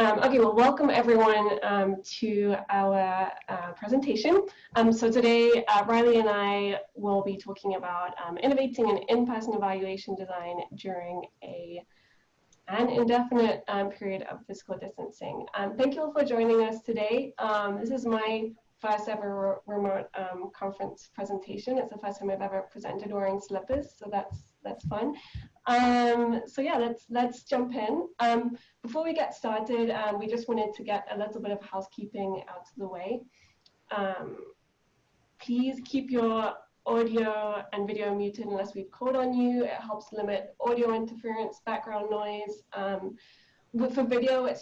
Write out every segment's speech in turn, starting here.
Okay, well, welcome everyone to our presentation. So today, Riley and I will be talking about innovating an in-person evaluation design during an indefinite period of physical distancing. Thank you all for joining us today. This is my first ever remote conference presentation. It's the first time I've ever presented wearing slippers, so that's fun. So yeah, let's jump in. Before we get started, we just wanted to get a little bit of housekeeping out of the way. Please keep your audio and video muted unless we called on you. It helps limit audio interference, background noise. For video, it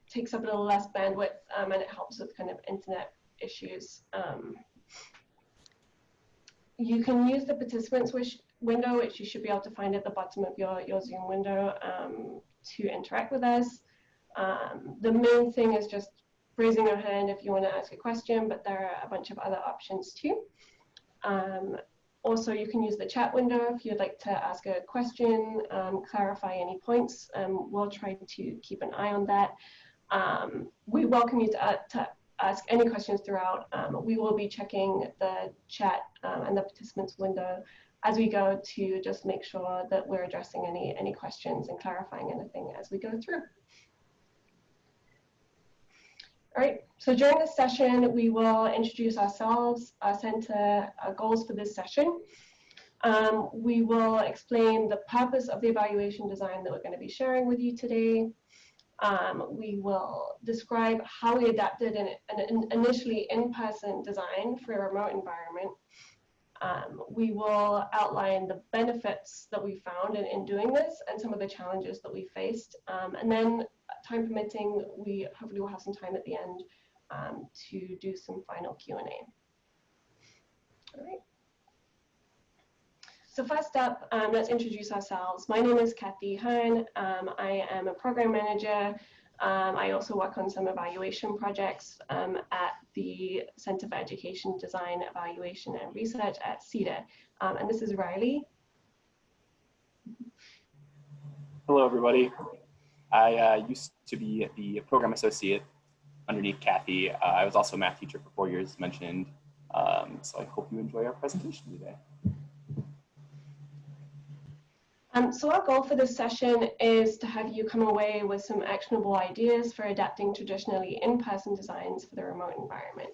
takes up a little less bandwidth and it helps with kind of internet issues. You can use the participants window, which you should be able to find at the bottom of your Zoom window to interact with us. The main thing is just raising your hand if you want to ask a question, but there are a bunch of other options too. Also, you can use the chat window if you'd like to ask a question, clarify any points. We'll try to keep an eye on that. We welcome you to ask any questions throughout. We will be checking the chat and the participants window as we go to just make sure that we're addressing any questions and clarifying anything as we go through. All right, so during this session, we will introduce ourselves, our center, our goals for this session. We will explain the purpose of the evaluation design that we're going to be sharing with you today. We will describe how we adapted an initially in-person design for a remote environment. We will outline the benefits that we found in doing this and some of the challenges that we faced. And then, time permitting, we hopefully will have some time at the end to do some final Q&A. All right. So first up, let's introduce ourselves. My name is Cathy Hearn. I am a program manager. I also work on some evaluation projects at the Center for Education, Design, Evaluation, and Research at CEDER. And this is Riley. Hello, everybody. I used to be the program associate underneath Cathy. I was also a math teacher for 4 years, as mentioned. So I hope you enjoy our presentation today. So our goal for this session is to have you come away with some actionable ideas for adapting traditionally in-person designs for the remote environment.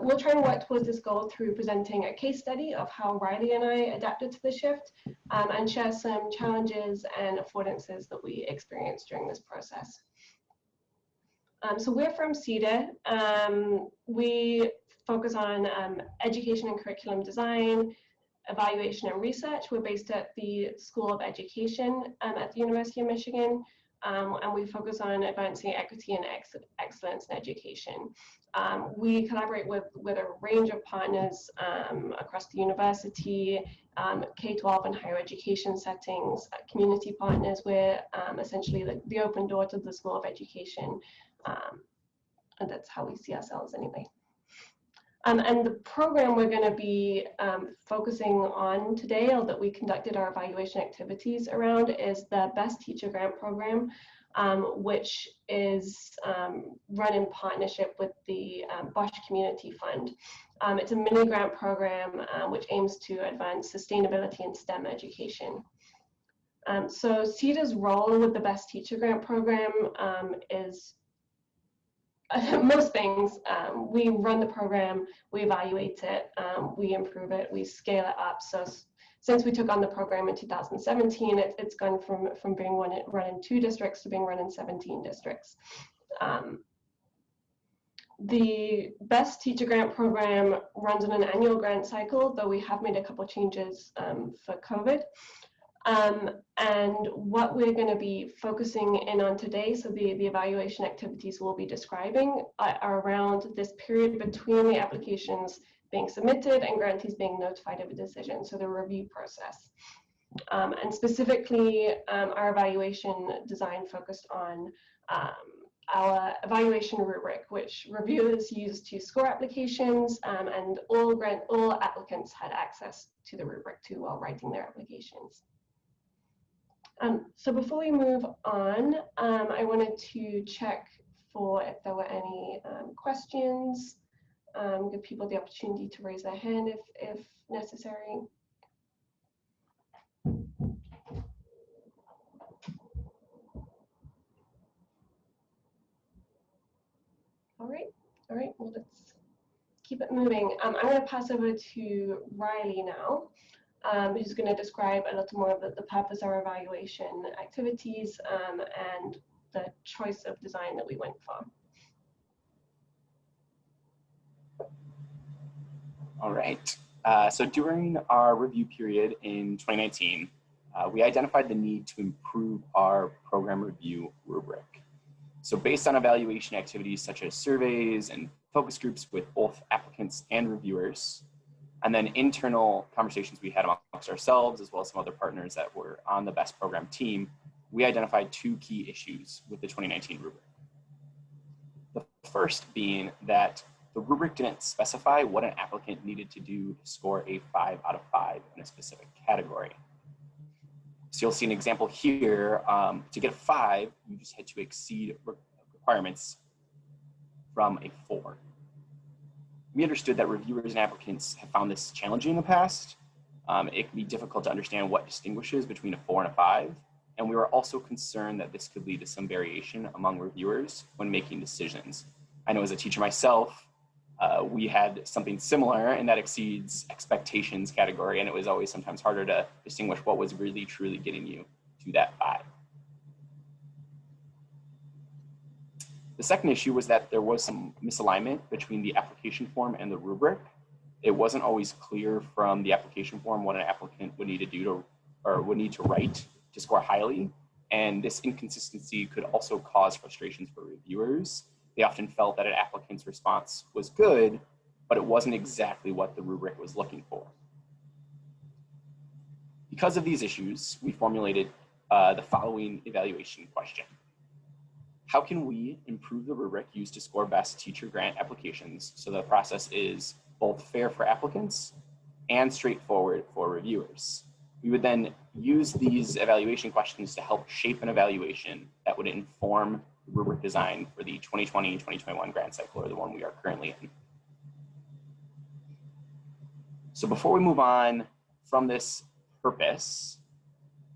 We'll try and work towards this goal through presenting a case study of how Riley and I adapted to the shift and share some challenges and affordances that we experienced during this process. So we're from CEDER. We focus on education and curriculum design, evaluation and research. We're based at the School of Education at the University of Michigan, and we focus on advancing equity and excellence in education. We collaborate with a range of partners across the university, K-12 and higher education settings, community partners. We're essentially the open door to the School of Education, and that's how we see ourselves anyway. And the program we're going to be focusing on today, or that we conducted our evaluation activities around, is the Best Teacher Grant Program, which is run in partnership with the Bosch Community Fund. It's a mini grant program which aims to advance sustainability in STEM education. So CEDER's role with the Best Teacher Grant Program is most things. We run the program, we evaluate it, we improve it, we scale it up. So since we took on the program in 2017, it's gone from being run in 2 districts to being run in 17 districts. The Best Teacher Grant Program runs on an annual grant cycle, though we have made a couple changes for COVID. And what we're going to be focusing in on today, so the evaluation activities we'll be describing are around this period between the applications being submitted and grantees being notified of a decision, so the review process. And specifically, our evaluation design focused on our evaluation rubric, which reviewers use to score applications, and all applicants had access to the rubric too while writing their applications. So before we move on, I wanted to check for if there were any questions, give people the opportunity to raise their hand if necessary. All right, well, let's keep it moving. I'm going to pass over to Riley now, who's going to describe a little more of the purpose of our evaluation activities and the choice of design that we went for. All right. So during our review period in 2019, we identified the need to improve our program review rubric. So based on evaluation activities such as surveys and focus groups with both applicants and reviewers, and then internal conversations we had amongst ourselves as well as some other partners that were on the best program team, we identified two key issues with the 2019 rubric. The first being that the rubric didn't specify what an applicant needed to do to score a 5 out of 5 in a specific category. So you'll see an example here. To get a 5, you just had to exceed requirements from a 4. We understood that reviewers and applicants have found this challenging in the past. It can be difficult to understand what distinguishes between a 4 and a 5. And we were also concerned that this could lead to some variation among reviewers when making decisions. I know as a teacher myself, we had something similar, and that exceeds expectations category, and it was always sometimes harder to distinguish what was really truly getting you to that 5. The second issue was that there was some misalignment between the application form and the rubric. It wasn't always clear from the application form what an applicant would need to do or would need to write to score highly, and this inconsistency could also cause frustrations for reviewers. They often felt that an applicant's response was good, but it wasn't exactly what the rubric was looking for. Because of these issues, we formulated the following evaluation question. How can we improve the rubric used to score best teacher grant applications so the process is both fair for applicants and straightforward for reviewers? We would then use these evaluation questions to help shape an evaluation that would inform rubric design for the 2020-2021 grant cycle, or the one we are currently in. So before we move on from this purpose,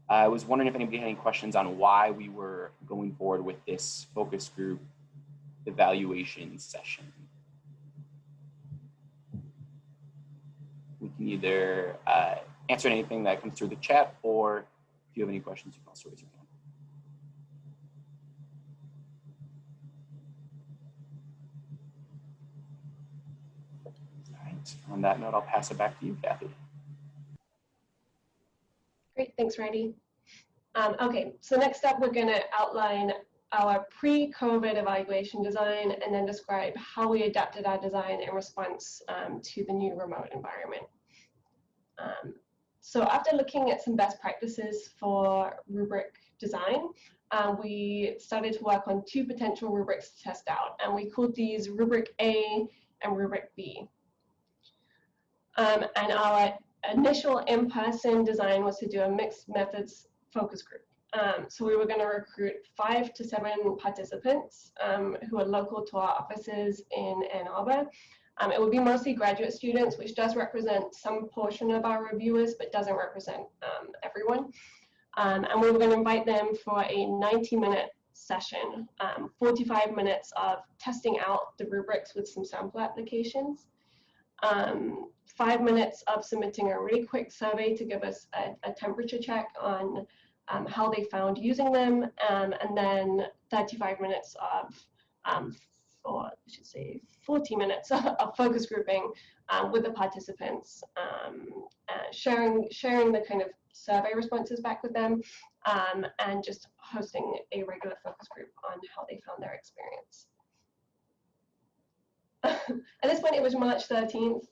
I was wondering if anybody had any questions on why we were going forward with this focus group evaluation session. We can either answer anything that comes through the chat, or if you have any questions, you can also raise your hand. All right, on that note, I'll pass it back to you, Cathy. Great, thanks, Randy. Okay, so next up, we're going to outline our pre-COVID evaluation design and then describe how we adapted our design in response to the new remote environment. So after looking at some best practices for rubric design, we started to work on 2 potential rubrics to test out, and we called these rubric A and rubric B. And our initial in-person design was to do a mixed methods focus group. So we were going to recruit 5 to 7 participants who are local to our offices in Ann Arbor. It would be mostly graduate students, which does represent some portion of our reviewers, but doesn't represent everyone. And we were going to invite them for a 90-minute session, 45 minutes of testing out the rubrics with some sample applications, 5 minutes of submitting a really quick survey to give us a temperature check on how they found using them, and then 35 minutes of, or I should say 40 minutes of focus grouping with the participants, sharing the kind of survey responses back with them, and just hosting a regular focus group on how they found their experience. At this point, it was March 13th.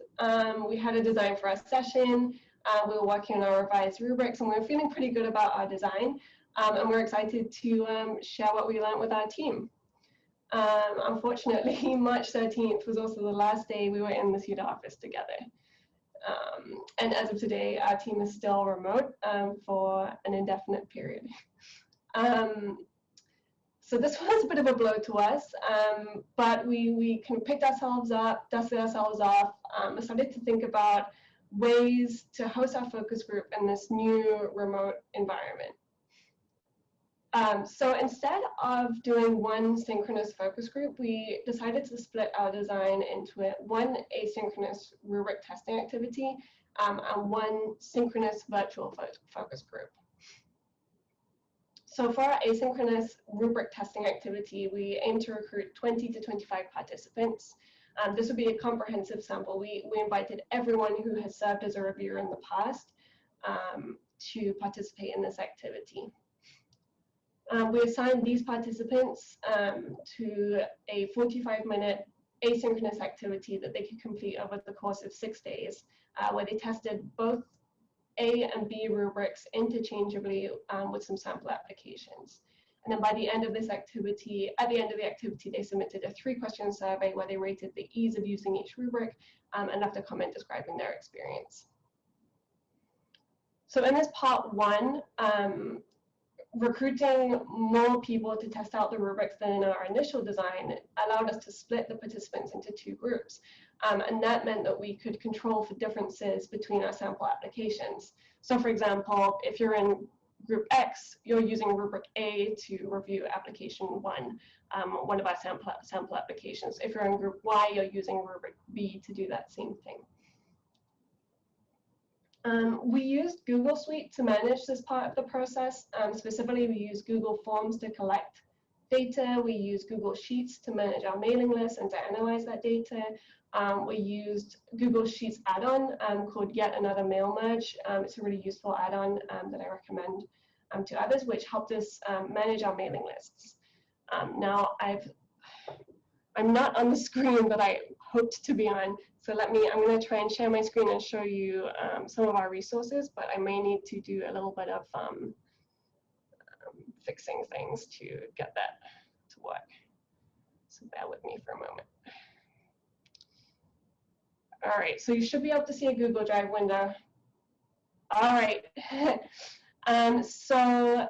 We had a design for our session. We were working on our revised rubrics, and we were feeling pretty good about our design. And we're excited to share what we learned with our team. Unfortunately, March 13th was also the last day we were in the CEDER office together. And as of today, our team is still remote for an indefinite period. So this was a bit of a blow to us, but we kind of picked ourselves up, dusted ourselves off, and started to think about ways to host our focus group in this new remote environment. So instead of doing one synchronous focus group, we decided to split our design into one asynchronous rubric testing activity and one synchronous virtual focus group. So for our asynchronous rubric testing activity, we aim to recruit 20 to 25 participants. This would be a comprehensive sample. We invited everyone who has served as a reviewer in the past to participate in this activity. We assigned these participants to a 45-minute asynchronous activity that they could complete over the course of 6 days, where they tested both A and B rubrics interchangeably with some sample applications. And then by the end of this activity, at the end of the activity, they submitted a 3-question survey where they rated the ease of using each rubric and left a comment describing their experience. So in this part 1, recruiting more people to test out the rubrics than in our initial design allowed us to split the participants into 2 groups. And that meant that we could control for differences between our sample applications. So for example, if you're in group X, you're using rubric A to review application 1, one of our sample applications. If you're in group Y, you're using rubric B to do that same thing. We used Google Suite to manage this part of the process. Specifically, we used Google Forms to collect data. We used Google Sheets to manage our mailing list and to analyze that data. We used Google Sheets add-on called Yet Another Mail Merge. It's a really useful add-on that I recommend to others, which helped us manage our mailing lists. Now, I'm not on the screen that I hoped to be on, so I'm going to try and share my screen and show you some of our resources, but I may need to do a little bit of fixing things to get that to work. So bear with me for a moment. All right, so you should be able to see a Google Drive window. All right, so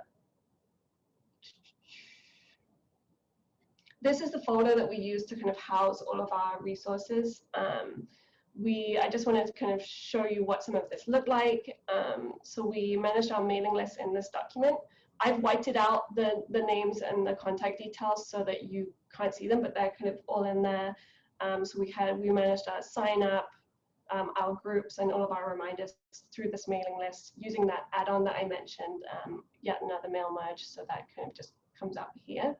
this is the folder that we use to kind of house all of our resources. I just wanted to kind of show you what some of this looked like. So we managed our mailing list in this document. I've whited out the names and the contact details so that you can't see them, but they're kind of all in there. So we managed our sign up, our groups, and all of our reminders through this mailing list using that add-on that I mentioned, Yet Another Mail Merge. So that kind of just comes up here.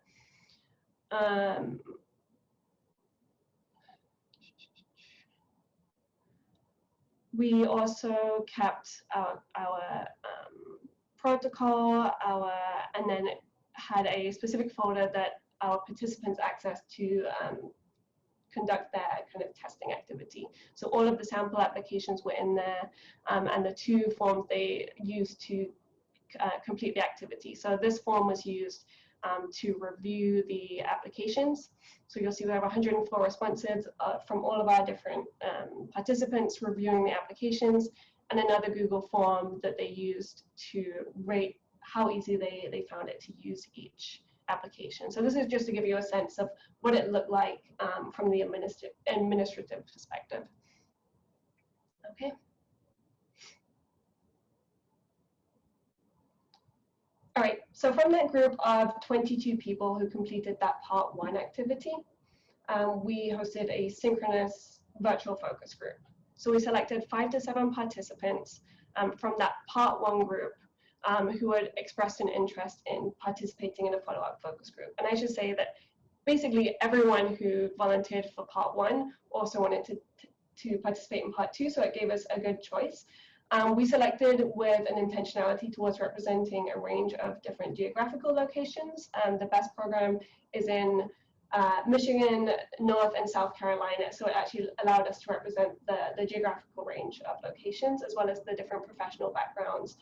We also kept our protocol, and then had a specific folder that our participants access to conduct their kind of testing activity. So all of the sample applications were in there, and the 2 forms they used to complete the activity. So this form was used to review the applications. So you'll see we have 104 responses from all of our different participants reviewing the applications, and another Google form that they used to rate how easy they found it to use each application. So this is just to give you a sense of what it looked like from the administrative perspective. Okay. All right, so from that group of 22 people who completed that part 1 activity, we hosted a synchronous virtual focus group. So we selected 5 to 7 participants from that part 1 group who had expressed an interest in participating in a follow-up focus group. And I should say that basically everyone who volunteered for part 1 also wanted to participate in part 2, so it gave us a good choice. We selected with an intentionality towards representing a range of different geographical locations. The best program is in Michigan, North and South Carolina, so it actually allowed us to represent the geographical range of locations as well as the different professional backgrounds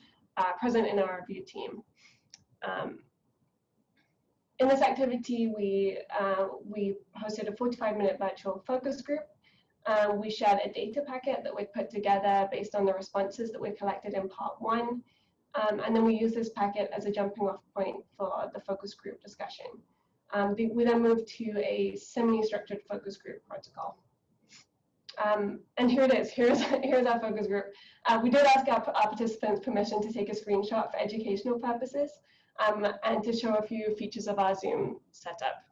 present in our review team. In this activity, we hosted a 45-minute virtual focus group. We shared a data packet that we'd put together based on the responses that we collected in part 1. And then we used this packet as a jumping off point for the focus group discussion. We then moved to a semi-structured focus group protocol. And here it is, here's our focus group. We did ask our participants permission to take a screenshot for educational purposes and to show a few features of our Zoom setup.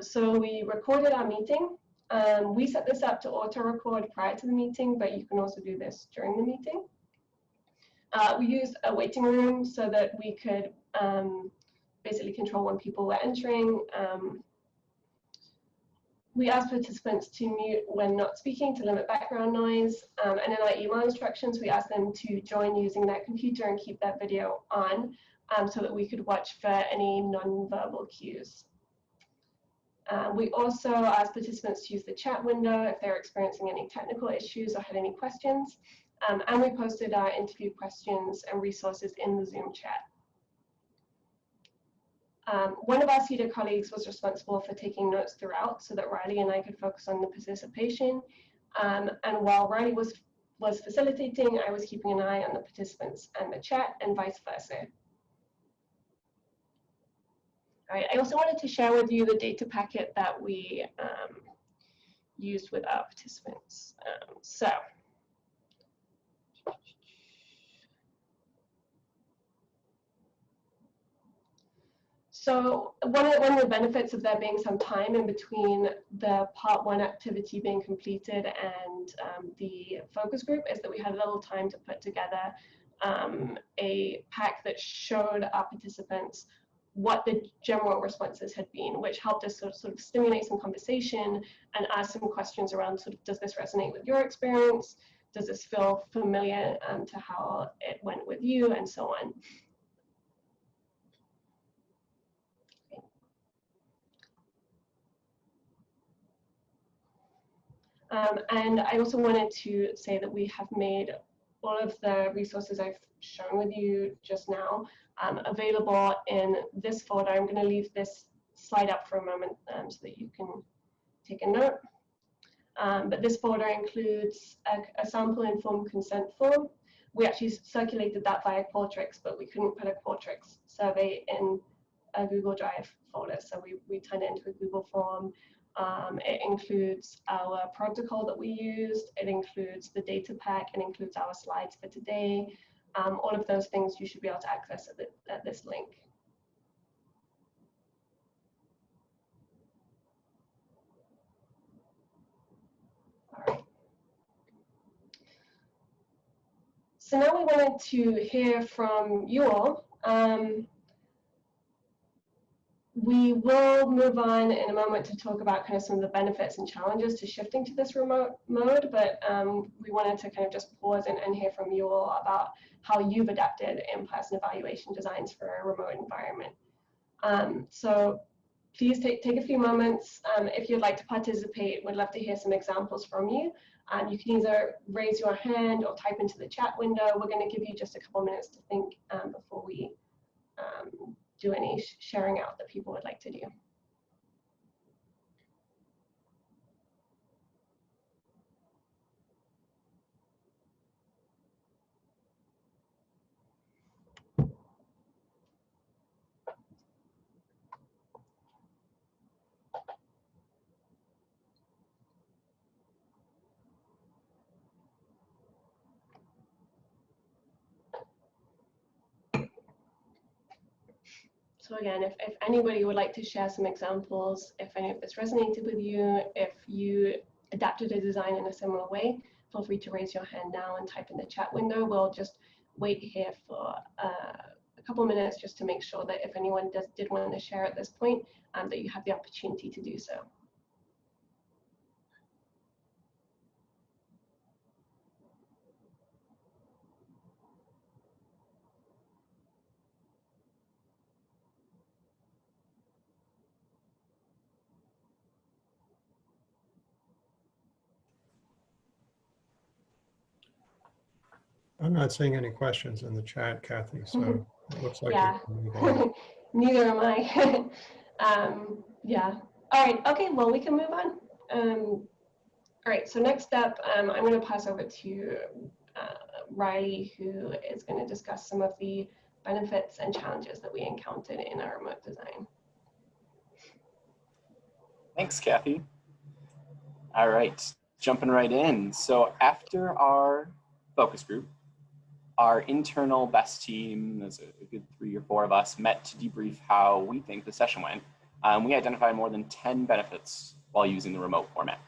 So we recorded our meeting. We set this up to auto-record prior to the meeting, but you can also do this during the meeting. We used a waiting room so that we could basically control when people were entering. We asked participants to mute when not speaking to limit background noise. And in our email instructions, we asked them to join using their computer and keep their video on so that we could watch for any non-verbal cues. We also asked participants to use the chat window if they're experiencing any technical issues or had any questions. And we posted our interview questions and resources in the Zoom chat. One of our CEDER colleagues was responsible for taking notes throughout so that Riley and I could focus on the participation. And while Riley was facilitating, I was keeping an eye on the participants and the chat and vice versa. All right, I also wanted to share with you the data packet that we used with our participants. So one of the benefits of there being some time in between the part 1 activity being completed and the focus group is that we had a little time to put together a pack that showed our participants what the general responses had been, which helped us sort of stimulate some conversation and ask some questions around sort of, does this resonate with your experience? Does this feel familiar to how it went with you, and so on. And I also wanted to say that we have made all of the resources I've shown with you just now available in this folder. I'm going to leave this slide up for a moment so that you can take a note. But this folder includes a sample informed consent form. We actually circulated that via Qualtrics, but we couldn't put a Qualtrics survey in a Google Drive folder, so we turned it into a Google form. It includes our protocol that we used, it includes the data pack, it includes our slides for today. All of those things you should be able to access at this link. All right. So now we wanted to hear from you all. We will move on in a moment to talk about kind of some of the benefits and challenges to shifting to this remote mode, but we wanted to kind of just pause and hear from you all about how you've adapted in-person evaluation designs for a remote environment. So please take a few moments. If you'd like to participate, we'd love to hear some examples from you. You can either raise your hand or type into the chat window. We're going to give you just a couple minutes to think before we do any sharing out that people would like to do. So again, if anybody would like to share some examples, if any of this resonated with you, if you adapted a design in a similar way, feel free to raise your hand now and type in the chat window. We'll just wait here for a couple minutes just to make sure that if anyone did want to share at this point, that you have the opportunity to do so. I'm not seeing any questions in the chat, Cathy, so it looks like yeah. you can move on. Neither am I. Yeah. All right. Okay. Well, we can move on. All right, so next up, I'm going to pass over to Riley, who is going to discuss some of the benefits and challenges that we encountered in our remote design. Thanks, Cathy. All right, jumping right in. So after our focus group, our internal BEST team, there's a good 3 or 4 of us, met to debrief how we think the session went. We identified more than 10 benefits while using the remote format.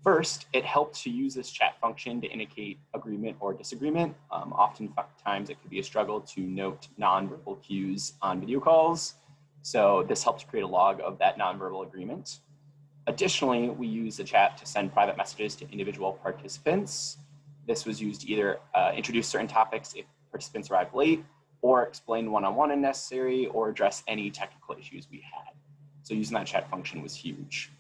First, it helped to use this chat function to indicate agreement or disagreement. Oftentimes it could be a struggle to note nonverbal cues on video calls. So this helped create a log of that nonverbal agreement. Additionally, we use the chat to send private messages to individual participants. This was used to either introduce certain topics if participants arrived late, or explain one-on-one if necessary, or address any technical issues we had. So using that chat function was huge.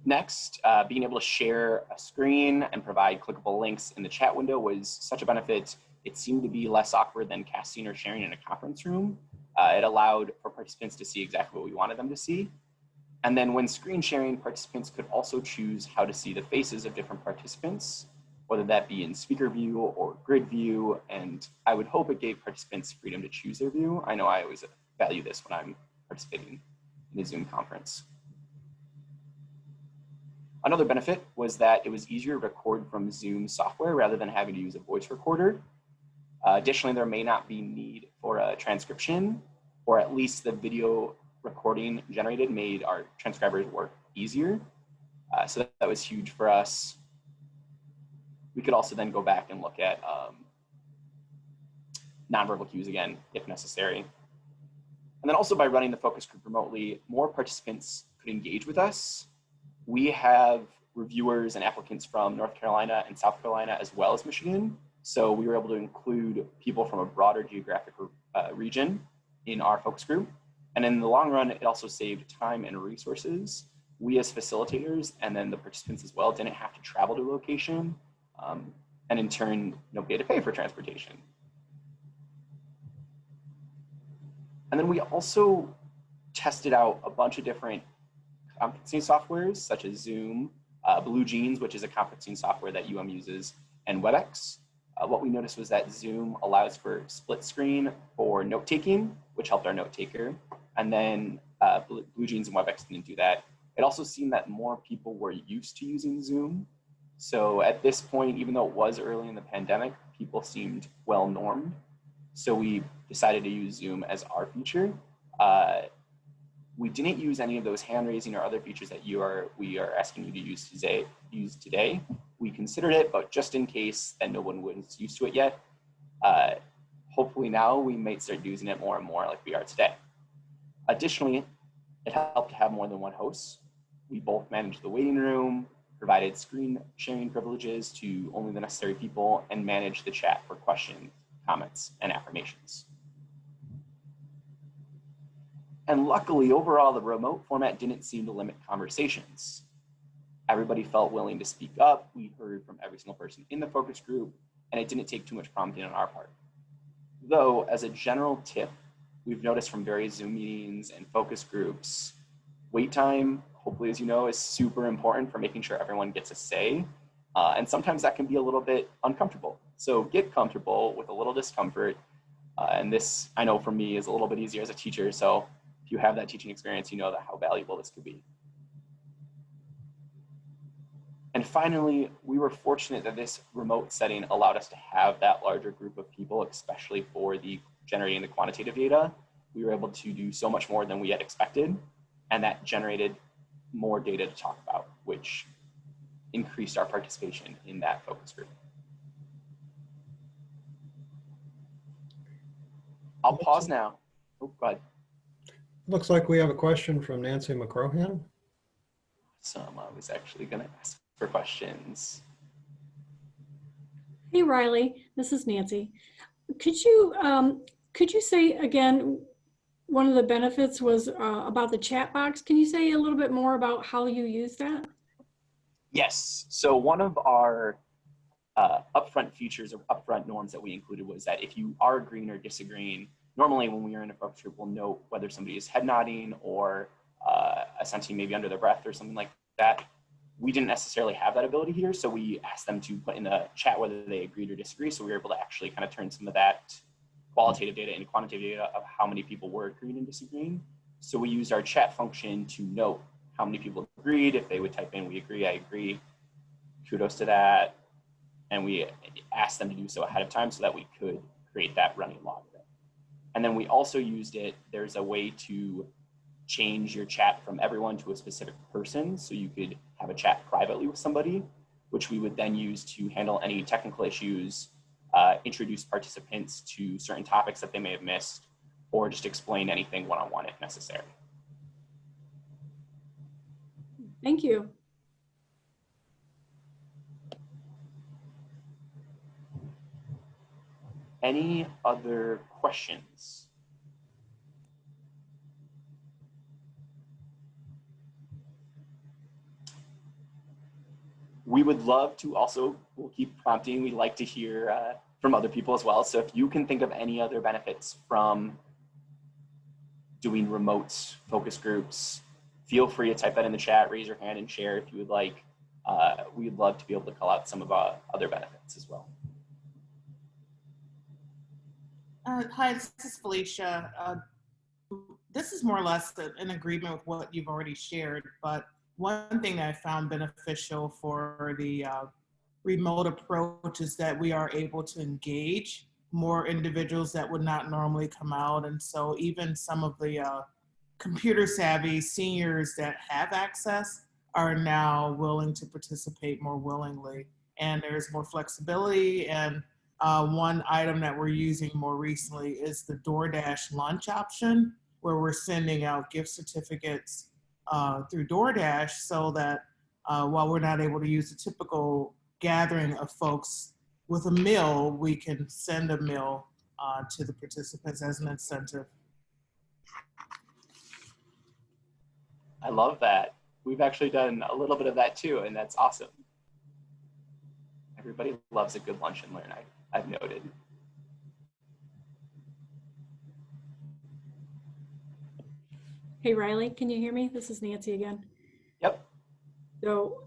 Next, being able to share a screen and provide clickable links in the chat window was such a benefit. It seemed to be less awkward than casting or sharing in a conference room. It allowed for participants to see exactly what we wanted them to see. And then when screen sharing, participants could also choose how to see the faces of different participants, whether that be in speaker view or grid view. And I would hope it gave participants freedom to choose their view. I know I always value this when I'm participating in a Zoom conference. Another benefit was that it was easier to record from Zoom software rather than having to use a voice recorder. Additionally, there may not be need for a transcription, or at least the video recording generated made our transcribers work easier. So that was huge for us. We could also then go back and look at nonverbal cues again, if necessary. And then also by running the focus group remotely, more participants could engage with us. We have reviewers and applicants from North Carolina and South Carolina, as well as Michigan. So we were able to include people from a broader geographic region in our focus group. And in the long run, it also saved time and resources. We as facilitators, and then the participants as well, didn't have to travel to a location, and in turn, nobody had to pay for transportation. And then we also tested out a bunch of different conferencing softwares, such as Zoom, BlueJeans, which is a conferencing software that uses, and WebEx. What we noticed was that Zoom allows for split screen for note-taking, which helped our note taker. And then BlueJeans and WebEx didn't do that. It also seemed that more people were used to using Zoom. So at this point, even though it was early in the pandemic, people seemed well normed. So we decided to use Zoom as our feature. We didn't use any of those hand raising or other features that we are asking you to use today. We considered it, but just in case that no one was used to it yet, hopefully now we might start using it more and more like we are today. Additionally, it helped to have more than one host. We both managed the waiting room, provided screen sharing privileges to only the necessary people, and managed the chat for questions, comments, and affirmations. And luckily, overall, the remote format didn't seem to limit conversations. Everybody felt willing to speak up. We heard from every single person in the focus group, and it didn't take too much prompting on our part. Though, as a general tip, we've noticed from various Zoom meetings and focus groups, wait time, hopefully, as you know, is super important for making sure everyone gets a say. And sometimes that can be a little bit uncomfortable. So get comfortable with a little discomfort. And this, I know for me, is a little bit easier as a teacher. So if you have that teaching experience, you know that how valuable this could be. And finally, we were fortunate that this remote setting allowed us to have that larger group of people, especially for the generating the quantitative data. We were able to do so much more than we had expected, and that generated more data to talk about, which increased our participation in that focus group. I'll pause now. Oh, go ahead. Looks like we have a question from Nancy McCrohan. Awesome. I was actually going to ask for questions. Hey, Riley, this is Nancy. Could you say again, one of the benefits was about the chat box. Can you say a little bit more about how you use that? Yes. So one of our upfront features or upfront norms that we included was that if you are agreeing or disagreeing, normally when we are in a focus group, we'll note whether somebody is head nodding or a assenting maybe under their breath or something like that. We didn't necessarily have that ability here, so we asked them to put in the chat whether they agreed or disagreed, so we were able to actually kind of turn some of that qualitative data into quantitative data of how many people were agreeing and disagreeing. So we used our chat function to note how many people agreed. If they would type in, we agree, I agree, kudos to that. And we asked them to do so ahead of time so that we could create that running log of it. And then we also used it, there's a way to change your chat from everyone to a specific person. So you could have a chat privately with somebody, which we would then use to handle any technical issues, introduce participants to certain topics that they may have missed, or just explain anything one-on-one if necessary. Thank you. Any other questions? We would love to also, we'll keep prompting, we'd like to hear from other people as well. So if you can think of any other benefits from doing remote focus groups, feel free to type that in the chat, raise your hand and share if you would like. We'd love to be able to call out some of our other benefits as well. Hi, this is Felicia. This is more or less in agreement with what you've already shared, but one thing that I found beneficial for the remote approach is that we are able to engage more individuals that would not normally come out. And so even some of the computer savvy seniors that have access are now willing to participate more willingly. And there's more flexibility. And one item that we're using more recently is the DoorDash lunch option, where we're sending out gift certificates through DoorDash so that while we're not able to use the typical gathering of folks with a meal, we can send a meal to the participants as an incentive. I love that. We've actually done a little bit of that too, and that's awesome. Everybody loves a good lunch and learn, I've noted. Hey, Riley, can you hear me? This is Nancy again. Yep. So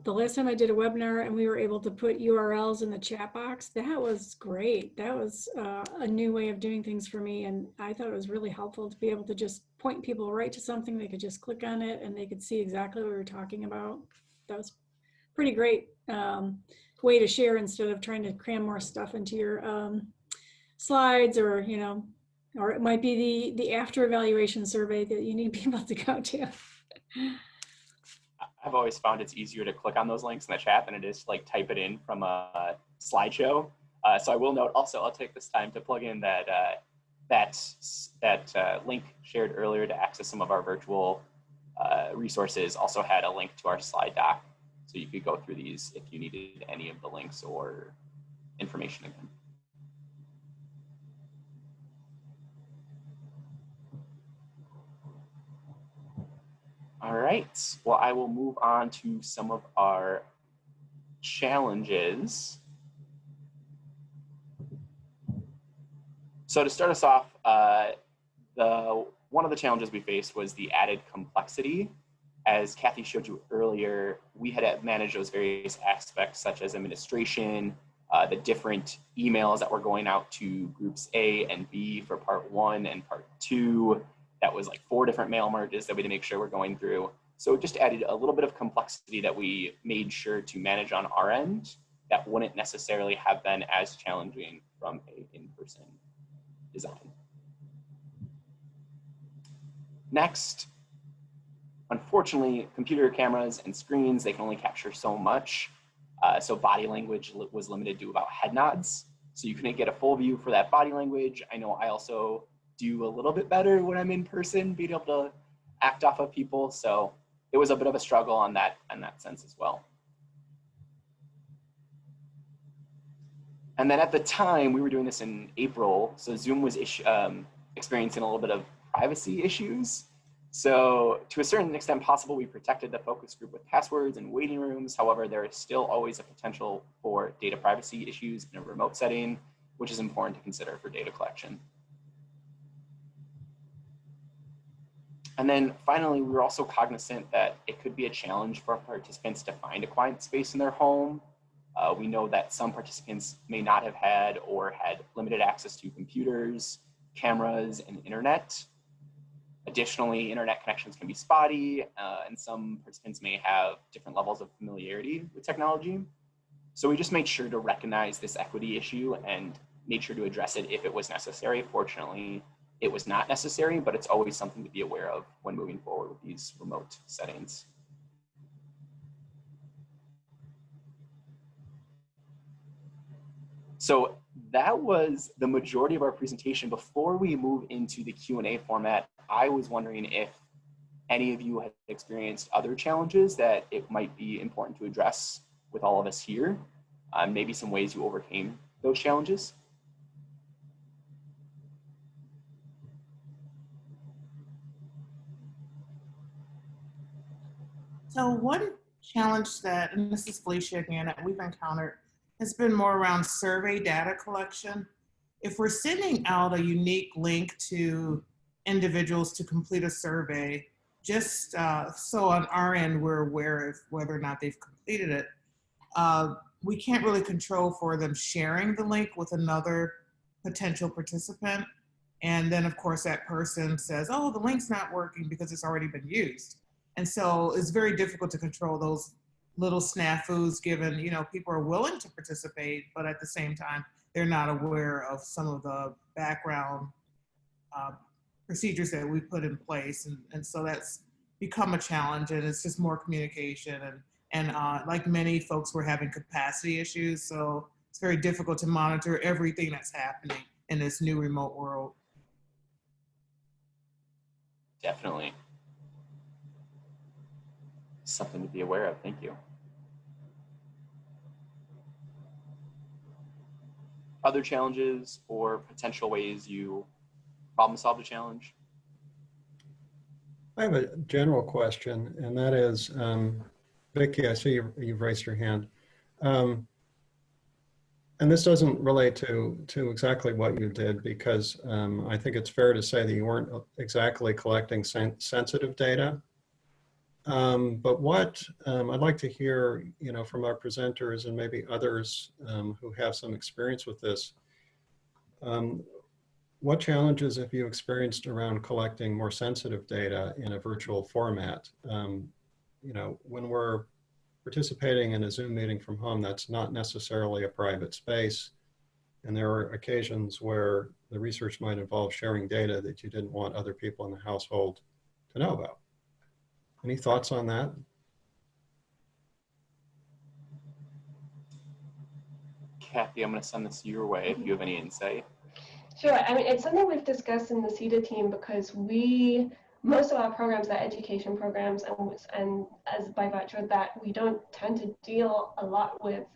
the last time I did a webinar and we were able to put URLs in the chat box, that was great. That was a new way of doing things for me. And I thought it was really helpful to be able to just point people right to something. They could just click on it and they could see exactly what we were talking about. That was pretty great way to share instead of trying to cram more stuff into your slides, or, you know, or it might be the after evaluation survey that you need people to go to. I've always found it's easier to click on those links in the chat than it is to like type it in from a slideshow. So I will note also, I'll take this time to plug in that that link shared earlier to access some of our virtual resources also had a link to our slide doc. So you could go through these if you needed any of the links or information again. All right, well, I will move on to some of our challenges. So to start us off, one of the challenges we faced was the added complexity. As Cathy showed you earlier, we had to manage those various aspects such as administration, the different emails that were going out to groups A and B for part 1 and part 2. That was like 4 different mail merges that we had to make sure we're going through. So it just added a little bit of complexity that we made sure to manage on our end that wouldn't necessarily have been as challenging from an in-person design. Next, unfortunately, computer cameras and screens, they can only capture so much. So body language was limited to about head nods. So you couldn't get a full view for that body language. I know I also do a little bit better when I'm in person, being able to act off of people. So it was a bit of a struggle on that sense as well. And then at the time, we were doing this in April, so Zoom was experiencing a little bit of privacy issues. So to a certain extent possible, we protected the focus group with passwords and waiting rooms. However, there is still always a potential for data privacy issues in a remote setting, which is important to consider for data collection. And then finally, we were also cognizant that it could be a challenge for participants to find a quiet space in their home. We know that some participants may not have had or had limited access to computers, cameras, and internet. Additionally, internet connections can be spotty, and some participants may have different levels of familiarity with technology. So we just made sure to recognize this equity issue and made sure to address it if it was necessary. Fortunately, it was not necessary, but it's always something to be aware of when moving forward with these remote settings. So that was the majority of our presentation. Before we move into the Q&A format, I was wondering if any of you had experienced other challenges that it might be important to address with all of us here. Maybe some ways you overcame those challenges. So one challenge that, and this is Felicia again, that we've encountered has been more around survey data collection. If we're sending out a unique link to individuals to complete a survey, just so on our end we're aware of whether or not they've completed it, we can't really control for them sharing the link with another potential participant. And then of course that person says, oh, the link's not working because it's already been used. And so it's very difficult to control those little snafus given, you know, people are willing to participate, but at the same time, they're not aware of some of the background procedures that we put in place. And so that's become a challenge, and it's just more communication. And like many folks, we're having capacity issues. So it's very difficult to monitor everything that's happening in this new remote world. Definitely. Something to be aware of. Thank you. Other challenges or potential ways you problem solve a challenge? I have a general question, and that is, Vicki, I see you've raised your hand. And this doesn't relate to exactly what you did, because I think it's fair to say that you weren't exactly collecting sensitive data. But what I'd like to hear, you know, from our presenters and maybe others who have some experience with this, what challenges have you experienced around collecting more sensitive data in a virtual format? You know, when we're participating in a Zoom meeting from home, that's not necessarily a private space. And there are occasions where the research might involve sharing data that you didn't want other people in the household to know about. Any thoughts on that? Cathy, I'm going to send this your way if you have any insight. Sure. I mean, it's something we've discussed in the CEDER team because most of our programs are education programs, and as by virtue of that, we don't tend to deal a lot with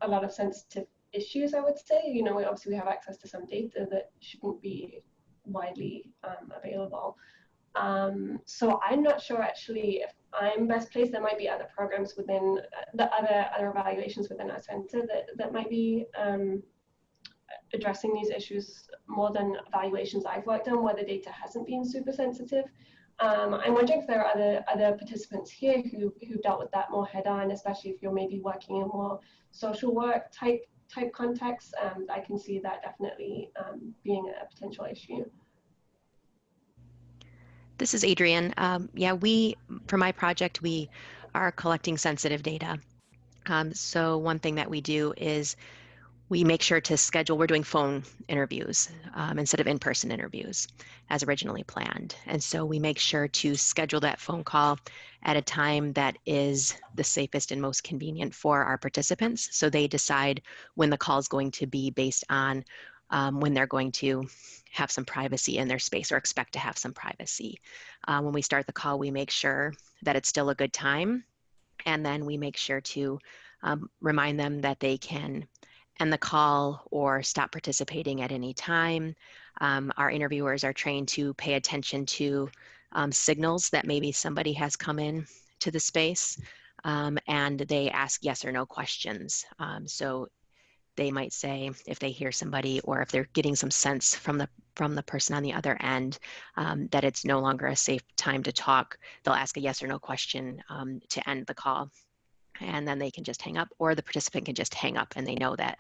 a lot of sensitive issues, I would say. You know, obviously we have access to some data that shouldn't be widely available. So I'm not sure actually if I'm best placed. There might be other programs within the other evaluations within our center that might be addressing these issues more than evaluations I've worked on where the data hasn't been super sensitive. I'm wondering if there are other participants here who dealt with that more head on, especially if you're maybe working in more social work type contexts. I can see that definitely being a potential issue. This is Adrienne. Yeah, for my project, we are collecting sensitive data. So one thing that we do is we make sure to schedule, we're doing phone interviews instead of in-person interviews as originally planned. And so we make sure to schedule that phone call at a time that is the safest and most convenient for our participants. So they decide when the call is going to be based on when they're going to have some privacy in their space or expect to have some privacy. When we start the call, we make sure that it's still a good time. And then we make sure to remind them that they can end the call or stop participating at any time. Our interviewers are trained to pay attention to signals that maybe somebody has come in to the space, and they ask yes or no questions. So they might say if they hear somebody or if they're getting some sense from the from the person on the other end that it's no longer a safe time to talk. They'll ask a yes or no question to end the call, and then they can just hang up, or the participant can just hang up and they know that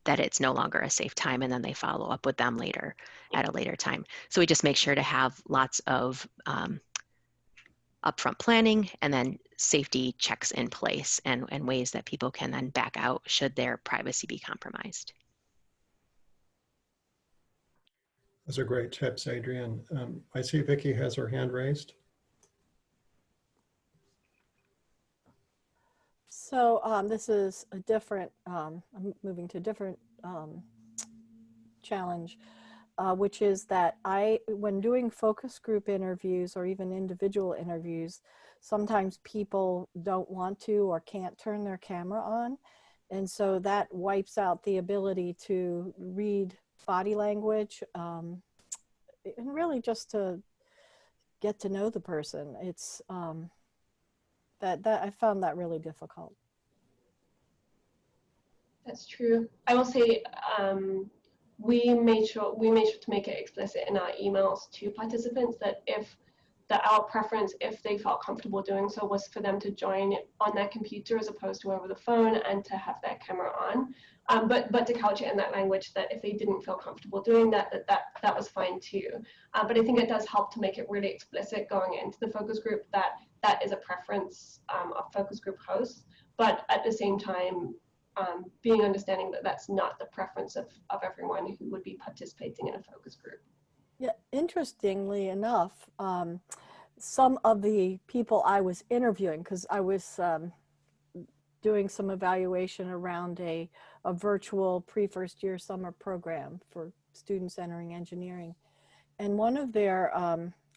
that it's no longer a safe time, and then they follow up with them later at a later time. So we just make sure to have lots of upfront planning and then safety checks in place and ways that people can then back out should their privacy be compromised. Those are great tips, Adrienne. I see Vicki has her hand raised. So this is a different, I'm moving to a different challenge, which is that when doing focus group interviews or even individual interviews, sometimes people don't want to or can't turn their camera on. And so that wipes out the ability to read body language and really just to get to know the person. It's that I found that really difficult. That's true. I will say we made sure to make it explicit in our emails to participants that our preference, if they felt comfortable doing so, was for them to join on their computer as opposed to over the phone and to have their camera on. But to couch it in that language that if they didn't feel comfortable doing that was fine too. But I think it does help to make it really explicit going into the focus group that is a preference of focus group hosts. But at the same time, being understanding that that's not the preference of everyone who would be participating in a focus group. Yeah, interestingly enough, some of the people I was interviewing, because I was doing some evaluation around a virtual pre-first year summer program for students entering engineering. And one of their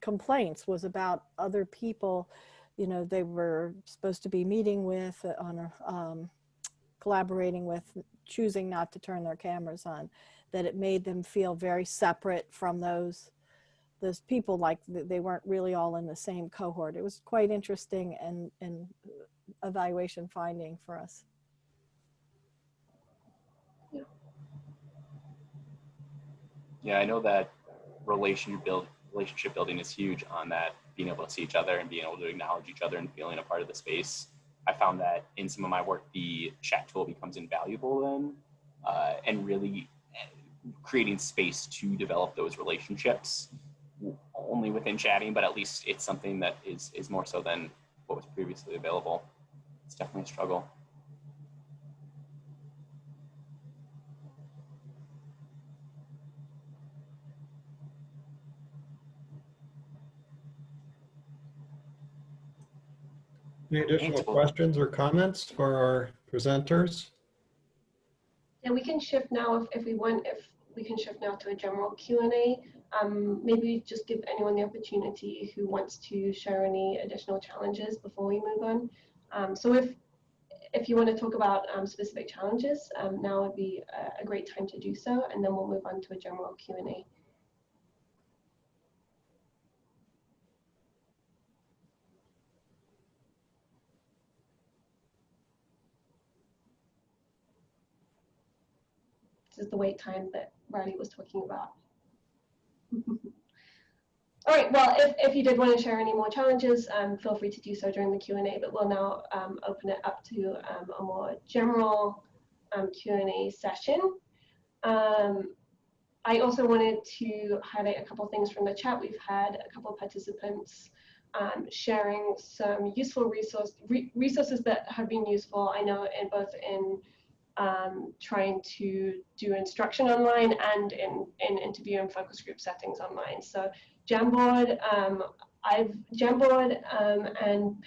complaints was about other people, you know, they were supposed to be meeting with, collaborating with, choosing not to turn their cameras on, that it made them feel very separate from those people, like they weren't really all in the same cohort. It was quite interesting and evaluation finding for us. Yeah, I know that relationship building is huge on that, being able to see each other and being able to acknowledge each other and feeling a part of the space. I found that in some of my work, the chat tool becomes invaluable then, and really creating space to develop those relationships only within chatting, but at least it's something that is more so than what was previously available. It's definitely a struggle. Any additional questions or comments for our presenters? Yeah, we can shift now if we want. If we can shift now to a general Q&A. Maybe just give anyone the opportunity who wants to share any additional challenges before we move on. So if you want to talk about specific challenges, now would be a great time to do so, and then we'll move on to a general Q&A. This is the wait time that Riley was talking about. All right, well, if you did want to share any more challenges, feel free to do so during the Q&A, but we'll now open it up to a more general Q&A session. I also wanted to highlight a couple things from the chat. We've had a couple of participants sharing some useful resources that have been useful, I know, in both in trying to do instruction online and in interview and focus group settings online. So Jamboard, and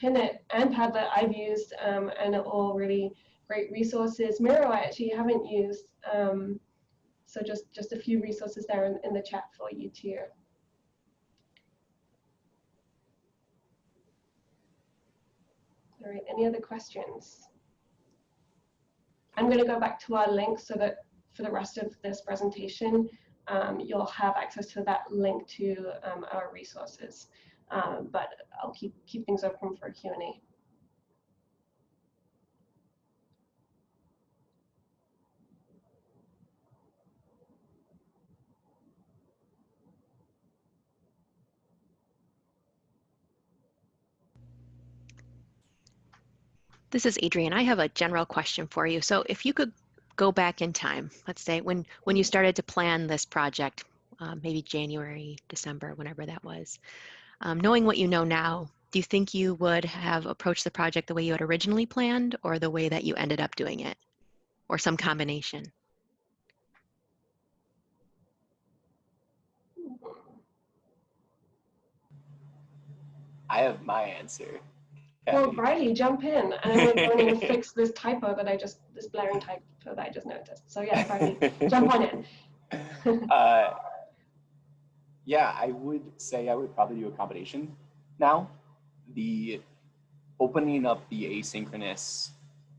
Pinit and Padlet I've used, and are all really great resources. Miro I actually haven't used, so just a few resources there in the chat for you too. All right, any other questions? I'm going to go back to our link so that for the rest of this presentation, you'll have access to that link to our resources. But I'll keep things open for Q&A. This is Adrienne. I have a general question for you. So if you could go back in time, let's say when you started to plan this project, maybe January, December, whenever that was, knowing what you know now, do you think you would have approached the project the way you had originally planned or the way that you ended up doing it, or some combination? I have my answer. Well, Cathy. Riley, jump in, and I'm going to go in and fix this typo that this blaring typo that I just noticed. So yeah, Riley, jump on in. Yeah, I would say I would probably do a combination now. The opening up the asynchronous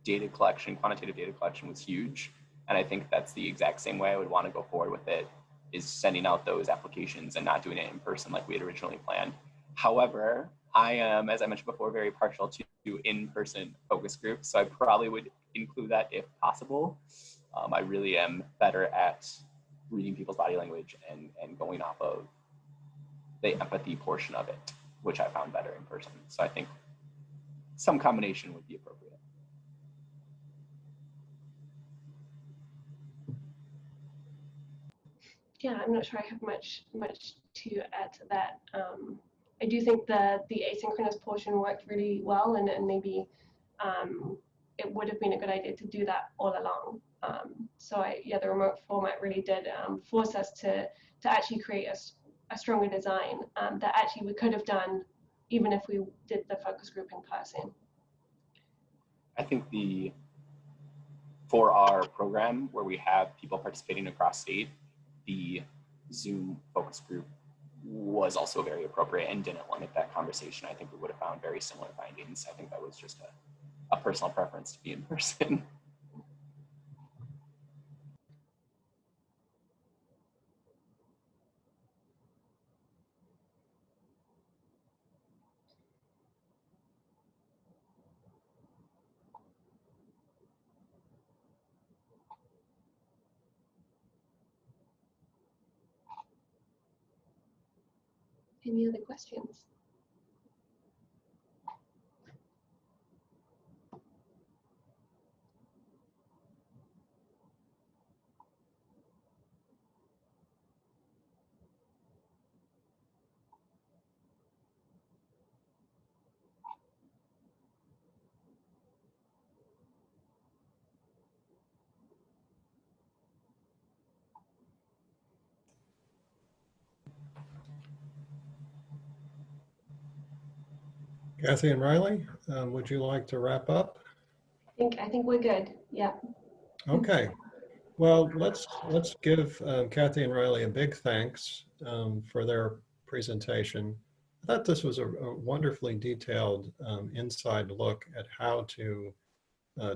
data collection, quantitative data collection was huge. And I think that's the exact same way I would want to go forward with it, is sending out those applications and not doing it in person like we had originally planned. However, I am, as I mentioned before, very partial to in-person focus groups. So I probably would include that if possible. I really am better at reading people's body language and going off of the empathy portion of it, which I found better in person. So I think some combination would be appropriate. Yeah, I'm not sure I have much to add to that. I do think the asynchronous portion worked really well, and maybe it would have been a good idea to do that all along. So yeah, the remote format really did force us to actually create a stronger design that actually we could have done even if we did the focus group in person. I think for our program where we have people participating across state, the Zoom focus group was also very appropriate and didn't limit that conversation. I think we would have found very similar findings. I think that was just a personal preference to be in person. Any other questions? Cathy and Riley, would you like to wrap up? I think we're good. Yeah. Okay. Well, let's give Cathy and Riley a big thanks for their presentation. I thought this was a wonderfully detailed inside look at how to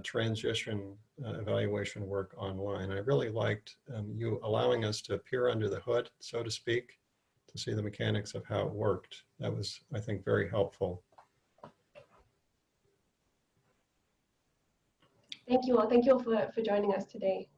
transition evaluation work online. I really liked you allowing us to peer under the hood, so to speak, to see the mechanics of how it worked. That was, I think, very helpful. Thank you all. Thank you all for joining us today.